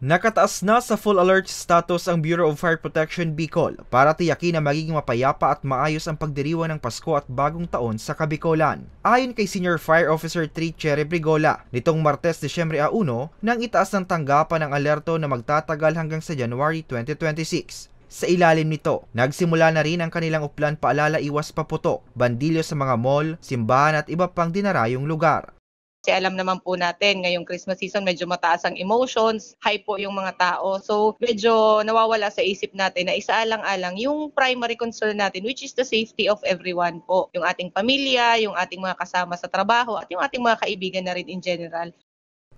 Nakataas na sa full alert status ang Bureau of Fire Protection Bicol para tiyakin na magiging mapayapa at maayos ang pagdiriwang ng Pasko at Bagong Taon sa Kabicolan. Ayon kay Senior Fire Officer Tri Cherry Brigola, nitong Martes, Disyembre 1, nang itaas ng tanggapan ng alerto na magtatagal hanggang sa January 2026. Sa ilalim nito, nagsimula na rin ang kanilang uplan paalala iwas paputok, bandilyo sa mga mall, simbahan at iba pang dinarayong lugar. Kasi alam naman po natin, ngayong Christmas season, medyo mataas ang emotions, high po yung mga tao. So, medyo nawawala sa isip natin na isaalang-alang yung primary concern natin, which is the safety of everyone po. Yung ating pamilya, yung ating mga kasama sa trabaho, at yung ating mga kaibigan na rin in general.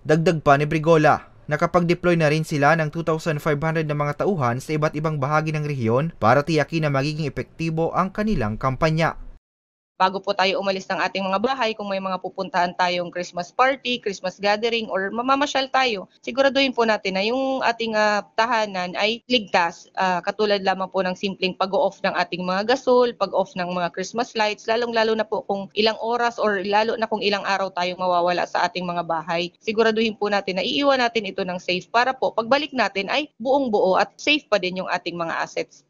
Dagdag pa ni Brigola, nakapag-deploy na rin sila ng 2,500 na mga tauhan sa iba't ibang bahagi ng rehiyon para tiyakin na magiging epektibo ang kanilang kampanya. Bago po tayo umalis ng ating mga bahay, kung may mga pupuntahan tayong Christmas party, Christmas gathering, or mamamasyal tayo, siguraduhin po natin na yung ating tahanan ay ligtas. Katulad lamang po ng simpleng pag-off ng ating mga gasol, pag-off ng mga Christmas lights, lalong-lalo na po kung ilang oras or lalo na kung ilang araw tayong mawawala sa ating mga bahay. Siguraduhin po natin na iiwan natin ito ng safe para po pagbalik natin ay buong-buo at safe pa din yung ating mga assets.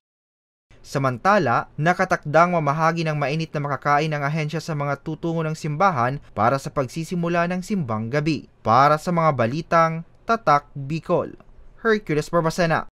Samantala, nakatakdang mamahagi ng mainit na makakain ng ahensya sa mga tutungo ng simbahan para sa pagsisimula ng simbang gabi. Para sa mga balitang Tatak Bicol, Hercules Barbacena.